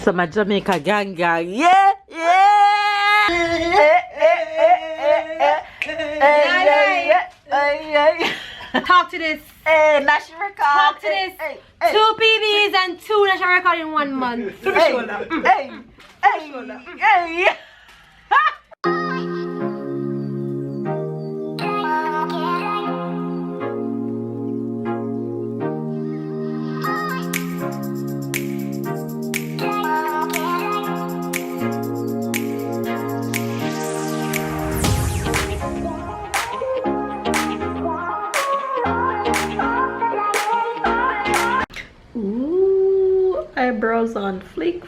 So my Jamaica gang, yeah, Talk to this. Hey, national record. Talk to this. 2 PBs and 2 national record in 1 month. Hey. Eyebrows on flick.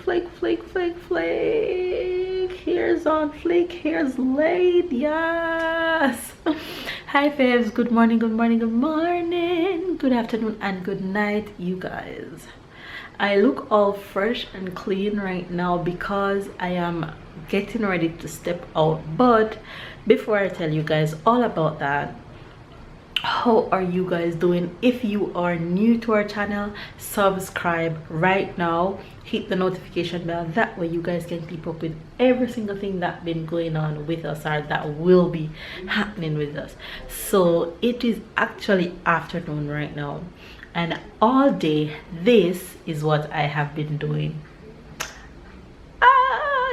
Hair's on flick. Hair's laid. Yes. Hi faves. Good morning. Good afternoon and good night, you guys. I look all fresh and clean right now because I am getting ready to step out. But before I tell you guys all about that, how are you guys doing? If you are new to our channel, subscribe right now, hit the notification bell, that way you guys can keep up with every single thing that's been going on with us or that will be happening with us. So it is actually afternoon right now, and all day this is what I have been doing.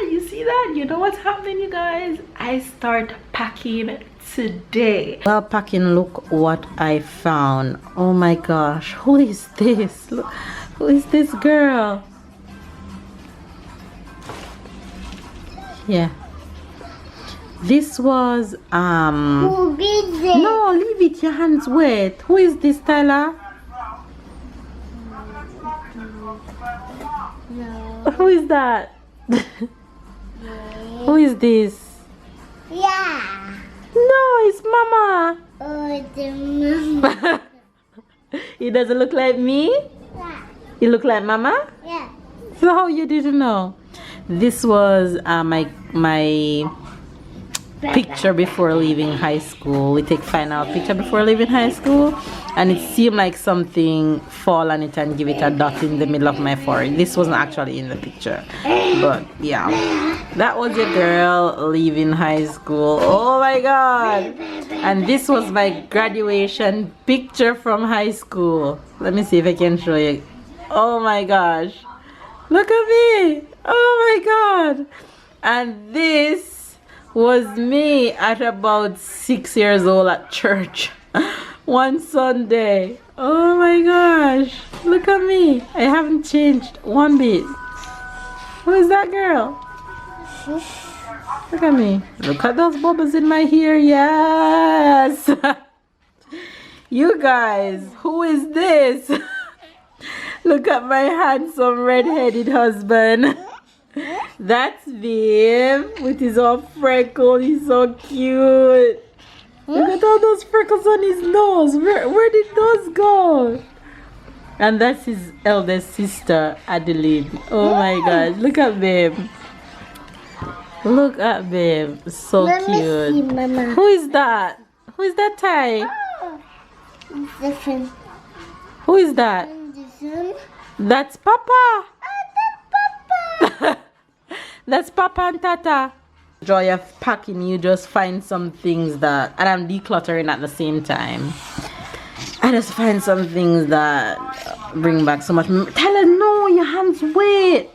You see that? You know what's happening, you guys? I start packing today. While packing, look what I found. Oh my gosh, who is this? Look, who is this girl? Yeah, this was Who did this? no, leave it, your hands wet. Who is this, Tyler? No. Who is that? Who is this? Yeah. No, it's Mama. Oh, the mama. He doesn't look like me. Yeah. You look like Mama. Yeah. So how you didn't know? This was my picture before leaving high school. We take final picture before leaving high school, and it seemed like something fall on it and give it a dot in the middle of my forehead. This wasn't actually in the picture, but yeah, that was your girl leaving high school. Oh my god. And this was my graduation picture from high school. Let me see if I can show you. Oh my gosh, look at me. Oh my god. And this was me at about 6 years old at church one Sunday. Oh my gosh, look at me. I haven't changed one bit. Who is that girl? Look at me. Look at those bubbles in my hair. Yes. You guys, who is this? Look at my handsome red-headed husband. That's Viv with his all freckles. He's so cute. Look at all those freckles on his nose. Where did those go? And that's his eldest sister, Adeline. Oh my gosh, look at Viv. Look at Babe, so cute. See, Mama. Who is that? Who is that, Ty? It's different. Who is that? That's Papa. Papa. That's Papa and Tata. Joy of packing, you just find some things that, and I'm decluttering at the same time. I just find some things that bring back so much. Tell her, no, your hands wet.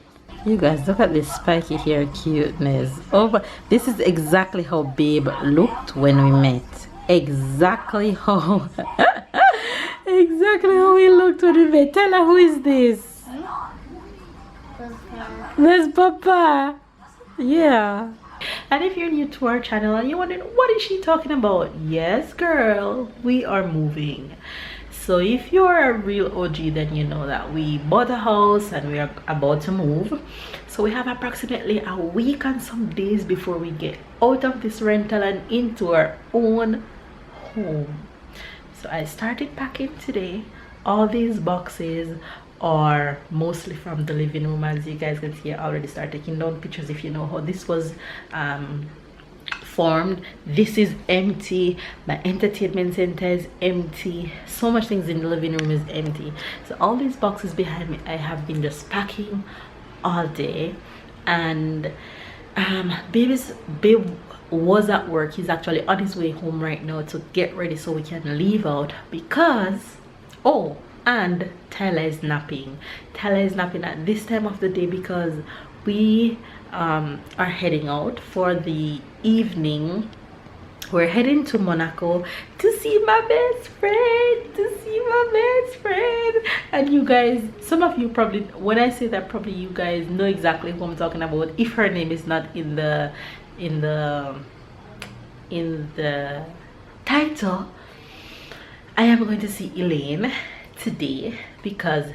You guys, look at this spiky hair cuteness. Oh, but this is exactly how Babe looked when we met. Exactly how exactly how he looked when we met. Tell her, who is this? Papa. There's Papa. Yeah. And if you're new to our channel and you're wondering what is she talking about, yes girl, we are moving. So if you're a real OG, then you know that we bought a house and we are about to move. So we have approximately a week and some days before we get out of this rental and into our own home. So I started packing today. All these boxes are mostly from the living room. As you guys can see, I already started taking down pictures if you know how this was formed. This is empty. My entertainment center is empty. So much things in the living room is empty. So all these boxes behind me, I have been just packing all day, and babe was at work. He's actually on his way home right now to get ready so we can leave out because and Tyler is napping. Tyler is napping at this time of the day because we are heading out for the evening. We're heading to Monaco to see my best friend. And you guys, some of you probably, when I say that, probably you guys know exactly who I'm talking about if her name is not in the title. I am going to see Elaine today because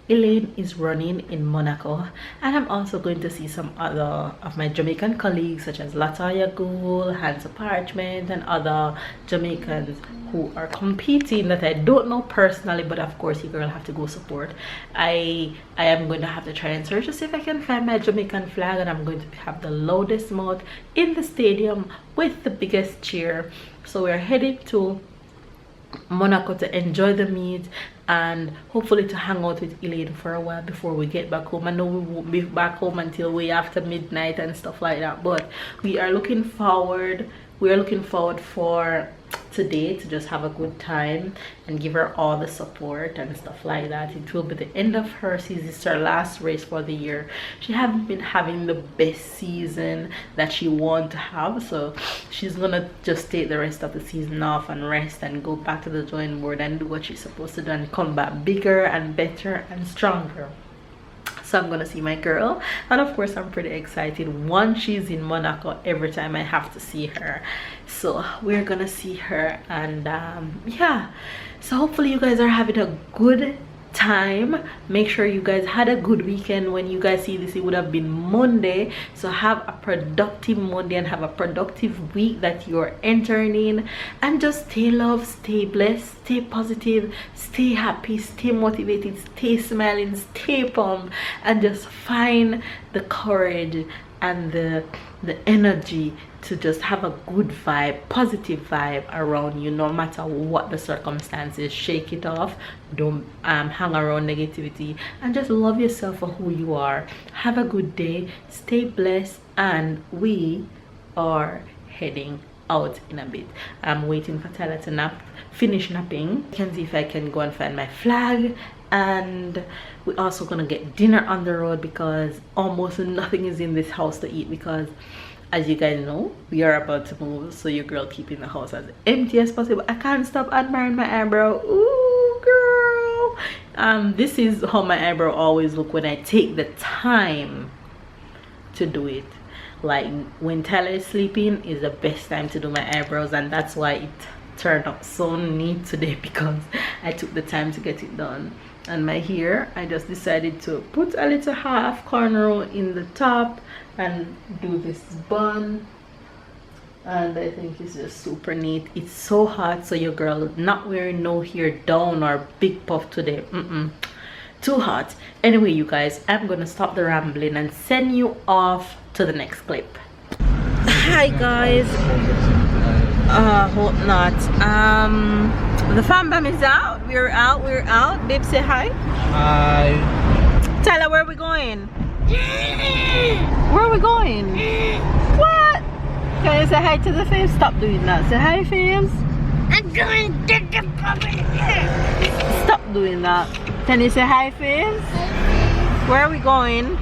Elaine is running in Monaco, and I'm also going to see some other of my Jamaican colleagues such as Natoya Goule, Hands of Parchment, and other Jamaicans who are competing that I don't know personally, but of course you girl have to go support. I am going to have to try and search to see if I can find my Jamaican flag, and I'm going to have the loudest mouth in the stadium with the biggest cheer. So we're heading to Monaco to enjoy the meet and hopefully to hang out with Elaine for a while before we get back home. I know we won't be back home until way after midnight and stuff like that, but we are looking forward for today to just have a good time and give her all the support and stuff like that. It will be the end of her season. It's her last race for the year. She hasn't been having the best season that she wanted to have, so she's gonna just take the rest of the season off and rest and go back to the drawing board and do what she's supposed to do and come back bigger and better and stronger. So I'm gonna see my girl, and of course I'm pretty excited. Once she's in Monaco, every time I have to see her, so we're gonna see her. And yeah, so hopefully you guys are having a good time. Make sure you guys had a good weekend. When you guys see this, it would have been Monday, so have a productive Monday and have a productive week that you're entering in, and just stay loved, stay blessed, stay positive, stay happy, stay motivated, stay smiling, stay pumped, and just find the courage and the energy to just have a good vibe, positive vibe around you no matter what the circumstances. Shake it off, don't hang around negativity, and just love yourself for who you are. Have a good day, stay blessed, and we are heading out in a bit. I'm waiting for Tyler to finish napping. I can see if I can go and find my flag, and we're also gonna get dinner on the road because almost nothing is in this house to eat, because as you guys know, we are about to move, so your girl keeping the house as empty as possible. I can't stop admiring my eyebrow. Ooh, girl. This is how my eyebrow always look when I take the time to do it. Like when Tyler is sleeping is the best time to do my eyebrows, and that's why it turned out so neat today, because I took the time to get it done. And my hair, I just decided to put a little half cornrow in the top and do this bun, and I think it's just super neat. It's so hot, so your girl not wearing no hair down or big puff today. Too hot. Anyway, you guys, I'm gonna stop the rambling and send you off to the next clip. Hi guys. Hope not. The fam bam is out. We're out. Babe, say hi. Hi. Tyler, where are we going? Where are we going? What? Can you say hi to the fams? Stop doing that. Say hi, fams. I'm going to the public. Stop doing that. Can you say hi, fams? Where are we going?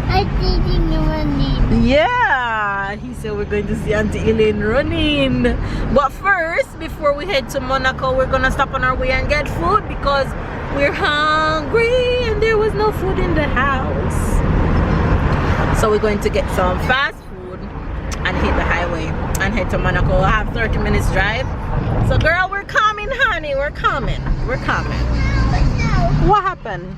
I didn't know my name. Yeah, he said we're going to see Auntie Elaine running. But first, before we head to Monaco, we're gonna stop on our way and get food because we're hungry and there was no food in the house. So we're going to get some fast food and hit the highway and head to Monaco. We'll have 30 minutes drive. So girl, we're coming, honey. We're coming. We're coming. What happened?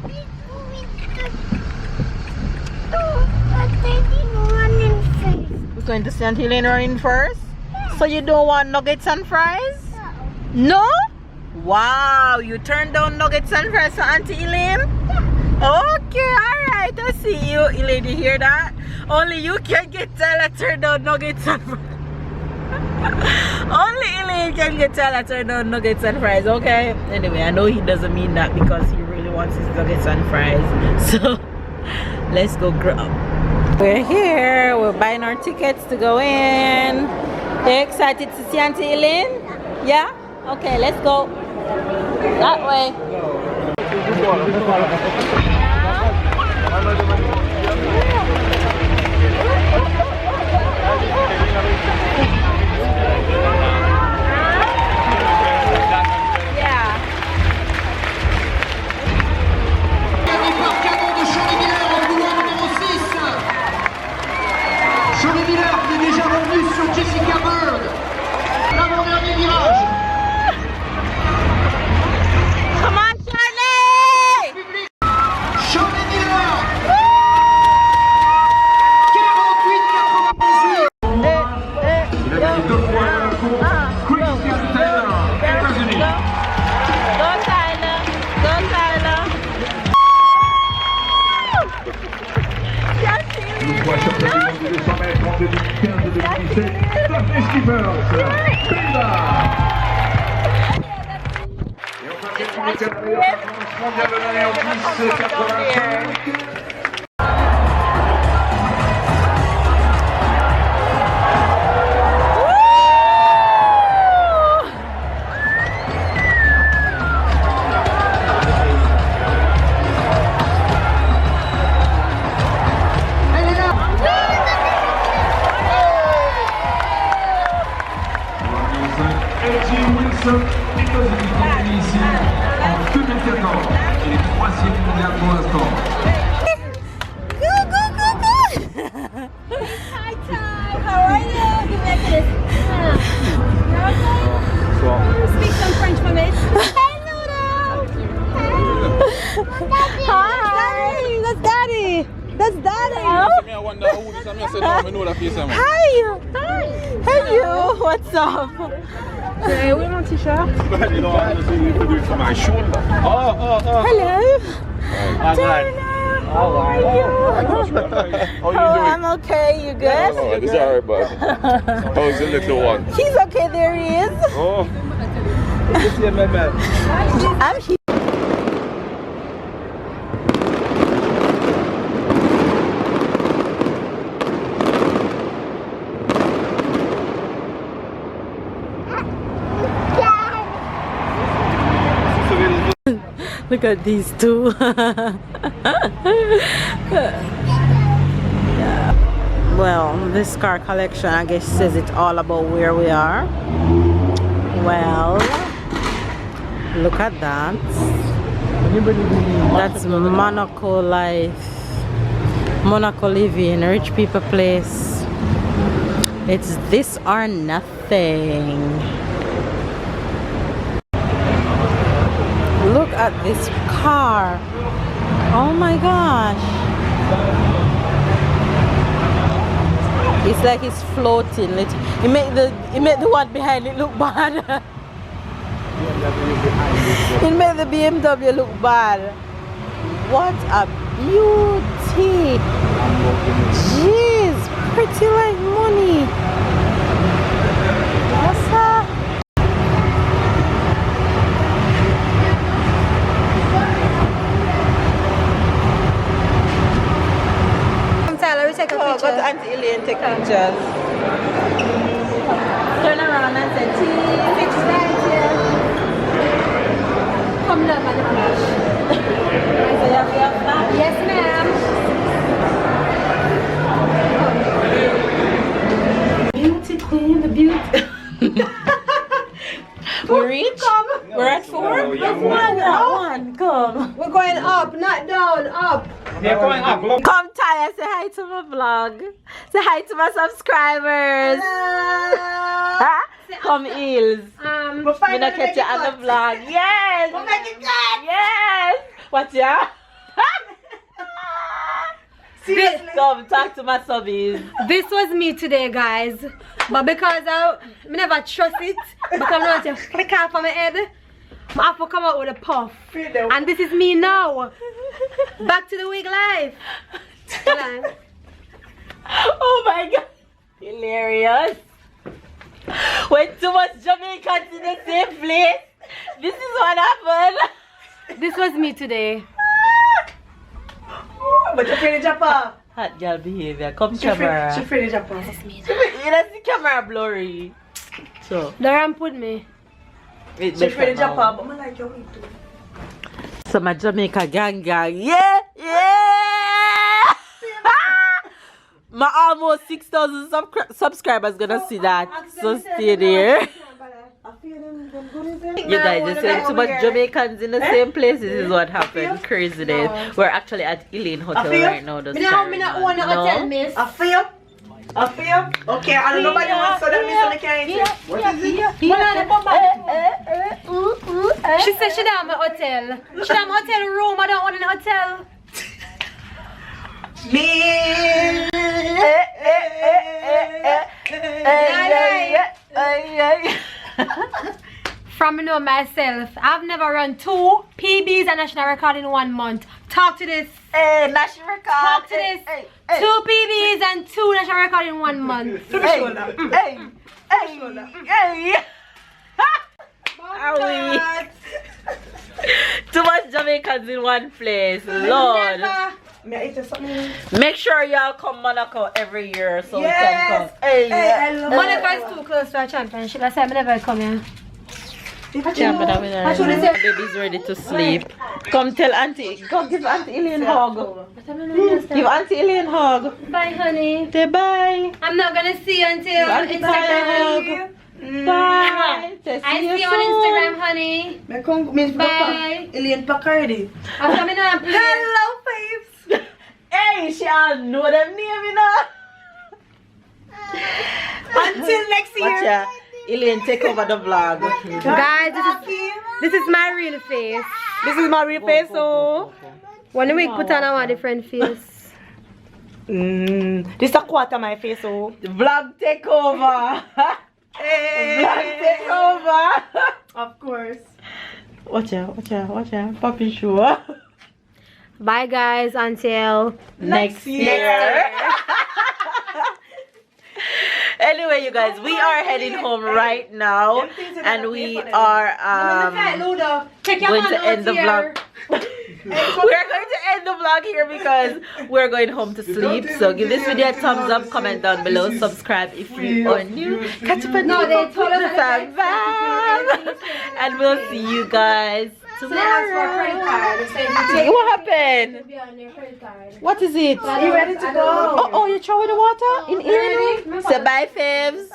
We're going to see Auntie Elaine running first. So you don't want nuggets and fries? No? Wow, you turned down nuggets and fries for Auntie Elaine? Okay, alright, I see you. Elaine, you hear that? Only you can get Tyler turned down nuggets and fries. Only Elaine can get Tyler turned down nuggets and fries, okay? Anyway, I know he doesn't mean that because he really wants his nuggets and fries. So let's go grab. We're here. We're buying our tickets to go in. You excited to see Auntie Elaine? Yeah? Okay, let's go. That way. What's up? Yeah, we want t-shirt. My shoulder. Hello. How are you? I'm okay. You good? Oh, it's alright, bud. How's the little one? He's okay. There he is. Oh. I'm here. Look at these two. Well, this car collection, I guess, says it all about where we are. Well, look at that. That's Monaco life. Monaco living, rich people place. It's this or nothing. Look at this car. Oh my gosh. It's like it's floating. It make the one behind it look bad. It made the BMW look bad. What a beauty. Jeez, pretty like money. What's that? Take a Oh, picture. go to Auntie Elaine, take pictures. Turn around and say cheese. It's right here. Come love and flash. Yes, ma'am. Beauty queen, the beauty. We reach? Come. We're at 4? One. Come. We're going up, not down, up. Come, Taya, say hi to my vlog. Say hi to my subscribers. Hello. Come, Eels. We don't catch you on the vlog. Yes. We'll make it good. Yes. What, yeah? Seriously. Come, talk to my subbies. This was me today, guys. But because I never trust it, because I'm not to flick off on my head, I have to come out with a puff. And this is me now. Back to the wig life. Oh my god. Hilarious. When too much Jamaicans in the same place, this is what happened. this was me today. But you're afraid of Japan. Hot girl behavior. Come camera. She's afraid of Japan. You don't see camera blurry. So. Laurent put me. She's She's afraid of Japan, but I like your way too. So my Jamaica gang. Yeah! Yeah! My almost 6,000 subscribers gonna see that. So stay there. You guys, there's too much Jamaicans in the same place. This is what happened. Craziness. We're actually at Elaine Hotel right now. Me not own a hotel, miss. I feel? Okay, I don't know nobody wants so that means I can't eat it. What is it? She said she don't have a hotel. She don't have a hotel room. I don't want an hotel. Me. From me know myself, I've never run 2 PBs and national record in 1 month. Talk to this. Hey, national record. Talk to this. 2 PBs and 2 national record in 1 month. Hey. Are we? Too much Jamaicans in one place, Lord. Make sure y'all come Monaco every year so we can come. Hey, Monaco is too close to a championship. I said I never come here. Baby's ready to sleep. Come tell Auntie. Go give Auntie Elaine a hug. Give Auntie Elaine a hug. Bye, honey. Say bye. I'm not gonna see you until Auntie Instagram. Bye. Say, I see you on Instagram, honey. Bye. Elaine Pacardi. I'm coming up. Hello, babes. Hey, she all know them name, you know. Until next year. Watch ya. Elaine, take over the vlog. Guys, this is my real face. This is my real face, so. One week put on a different face. This is a quarter my face, so. The vlog take over. Vlog take over. Of course. Watch ya. Poppy sure. Bye, guys. Until Next year. Anyway, you guys, we are heading home right now, and we are going to end the vlog. We're going to end the vlog here because we're going home to sleep. So give this video a thumbs up, comment down below, subscribe if you are new. Catch up on the fam, and we'll see you guys tomorrow. What happened? What is it? Are you ready to go? Oh, you're throwing the water in here? Say bye, Fibs.